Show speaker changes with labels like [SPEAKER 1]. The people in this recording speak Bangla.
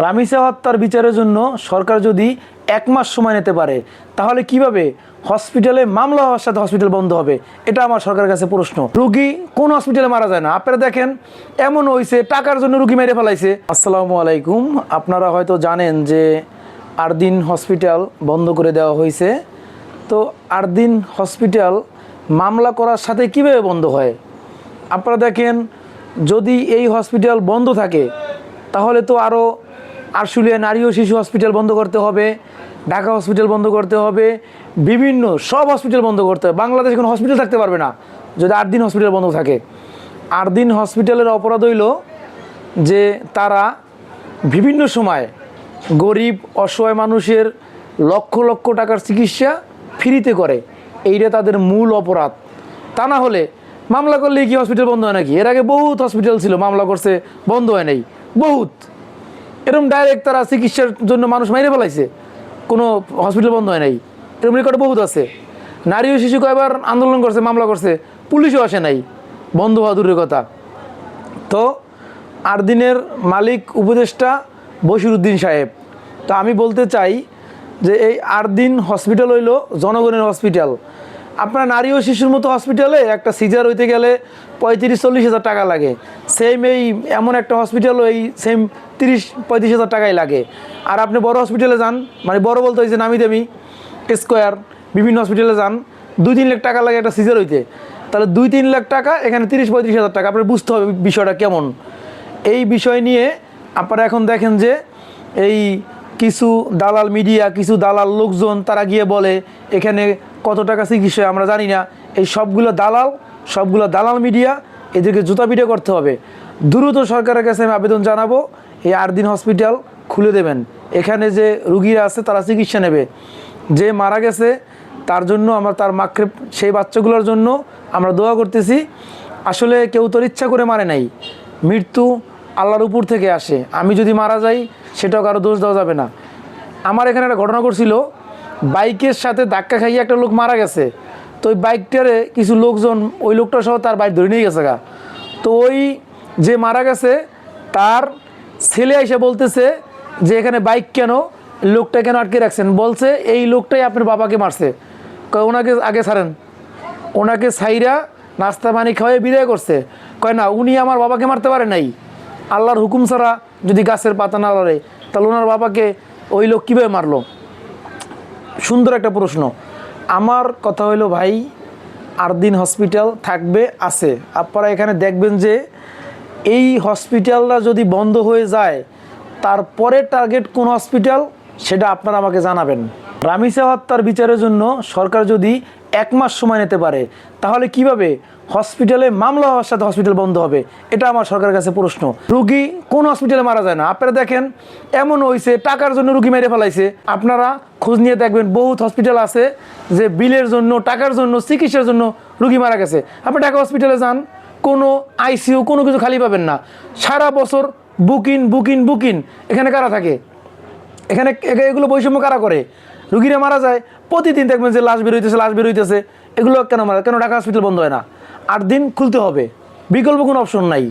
[SPEAKER 1] রামিসা হত্যার বিচারের জন্য সরকার যদি 1 মাস সময় নিতে পারে, তাহলে কিভাবে হসপিটালে মামলা হওয়ার সাথে হসপিটাল বন্ধ হবে? এটা আমার সরকারের কাছে প্রশ্ন। রুগী কোন হসপিটালে মারা যায় না, আপনারা দেখেন এমন হয়েছে টাকার জন্য রুগী মেরে ফেলাইছে। আসসালামু আলাইকুম। আপনারা হয়তো জানেন যে আরদিন হসপিটাল বন্ধ করে দেওয়া হয়েছে। তো আরদিন হসপিটাল মামলা করার সাথে কিভাবে বন্ধ হয়? আপনারা দেখেন, যদি এই হসপিটাল বন্ধ থাকে তাহলে তো আরও আশুলিয়া নারী ও শিশু হসপিটাল বন্ধ করতে হবে, ঢাকা হসপিটাল বন্ধ করতে হবে, বিভিন্ন সব হসপিটাল বন্ধ করতে হবে। বাংলাদেশে কোনো হসপিটাল থাকতে পারবে না যদি আরদিন হসপিটাল বন্ধ থাকে। আরদিন হসপিটালের অপরাধ হইল যে তারা বিভিন্ন সময় গরিব অসহায় মানুষের লক্ষ লক্ষ টাকার চিকিৎসা ফ্রিতে করে, এইটা তাদের মূল অপরাধ। তা না হলে মামলা করলেই কি হসপিটাল বন্ধ হয় নাকি? এর আগে বহুত হসপিটাল ছিল, মামলা করছে, বন্ধ হয় নাই। বহুত এরকম ডাইরেক্ট তারা চিকিৎসার জন্য মানুষ মাইরে ফেলাইছে, কোনো হসপিটাল বন্ধ হয় নাই। এরকম রেকর্ড বহুত আছে। নারী ও শিশু কয়েকবার আন্দোলন করছে, মামলা করছে, পুলিশও আসে নাই, বন্ধ হওয়া দূরের কথা। তো আরদিনের মালিক উপদেষ্টা বশিরউদ্দিন সাহেব, তো আমি বলতে চাই যে এই আরদিন হসপিটাল হইল জনগণের হসপিটাল। আপনার নারী ও শিশুর মতো হসপিটালে একটা সিজার হইতে গেলে 35-40 হাজার টাকা লাগে। সেম এই এমন একটা হসপিটালও এই সেম 30-35 হাজার টাকাই লাগে। আর আপনি বড় হসপিটালে যান, মানে বড় বলতে হয়েছে নামি দামি স্কোয়ার বিভিন্ন হসপিটালে যান, 2-3 লাখ টাকা লাগে একটা সিজার হইতে। তাহলে 2-3 লাখ টাকা, এখানে 30-35 হাজার টাকা। আপনার বুঝতে হবে বিষয়টা কেমন। এই বিষয় নিয়ে আপনারা এখন দেখেন যে এই কিছু দালাল মিডিয়া, কিছু দালাল লোকজন তারা গিয়ে বলে এখানে কত টাকা চিকিৎসা আমরা জানি না। এই সবগুলো দালাল মিডিয়া, এদেরকে জুতা পিটা করতে হবে। দ্রুত সরকারের কাছে আমি আবেদন জানাবো, এই আরদিন হসপিটাল খুলে দেবেন। এখানে যে রুগীরা আছে তারা চিকিৎসা নেবে। যে মারা গেছে তার জন্য আমরা, তার মাকে, সেই বাচ্চাগুলোর জন্য আমরা দোয়া করতেছি। আসলে কেউ তোর ইচ্ছা করে মারে নাই, মৃত্যু আল্লাহর উপর থেকে আসে। আমি যদি মারা যাই সেটাও কারো দোষ দেওয়া যাবে না। আমার এখানে একটা ঘটনা করছিল, বাইকের সাথে ধাক্কা খাইয়ে একটা লোক মারা গেছে। তো ওই বাইকটারে কিছু লোকজন ওই লোকটা সহ তার বাইক ধরে নিয়ে গেছে গা। তো ওই যে মারা গেছে তার ছেলে এসে বলতেছে যে এখানে বাইক কেন, লোকটা কেন আটকে রাখছেন? বলছে এই লোকটাই আপনার বাবাকে মারছে। ওনাকে আগে ছাড়েন। ওনাকে ছাইরা নাস্তা পানি খাওয়াই বিদায় করছে। কয় না, উনি আমার বাবাকে মারতে পারে নাই। আল্লাহর হুকুম ছাড়া যদি গাছের পাতা না লড়ে, তাহলে ওনার বাবাকে ওই লোক কীভাবে মারলো? সুন্দর একটা প্রশ্ন। আমার কথা হইলো ভাই, আরদিন হসপিটাল থাকবে, আছে। আপনারা এখানে দেখবেন যে এই হসপিটালটা যদি বন্ধ হয়ে যায়, তারপরে টার্গেট কোন হসপিটাল সেটা আপনারা আমাকে জানাবেন। রামিসা হত্যার বিচারের জন্য সরকার যদি 1 মাস সময় নিতে পারে, তাহলে কিভাবে হসপিটালে মামলা হওয়ার সাথে হসপিটাল বন্ধ হবে? এটা আমার সরকারের কাছে প্রশ্ন। রুগী কোন হসপিটালে মারা যায় না, আপনারা দেখেন এমন হয়েছে টাকার জন্য রুগী মেরে ফেলাইছে। আপনারা খোঁজ নিয়ে দেখবেন বহুত হসপিটাল আছে যে বিলের জন্য, টাকার জন্য, চিকিৎসার জন্য রুগী মারা গেছে। আপনি ঢাকা হসপিটালে যান, কোনো আইসিইউ কোনো কিছু খালি পাবেন না, সারা বছর বুকিং। এখানে কারা থাকে? এখানে এগুলো বৈষম্য কারা করে? রুগীরা মারা যায়, প্রতিদিন দেখবেন যে লাশ বেরোইতেছে। এগুলো কেন ঢাকা হসপিটাল বন্ধ হয় না? 8 দিন খুলতে হবে, বিকল্প কোনো অপশন নাই।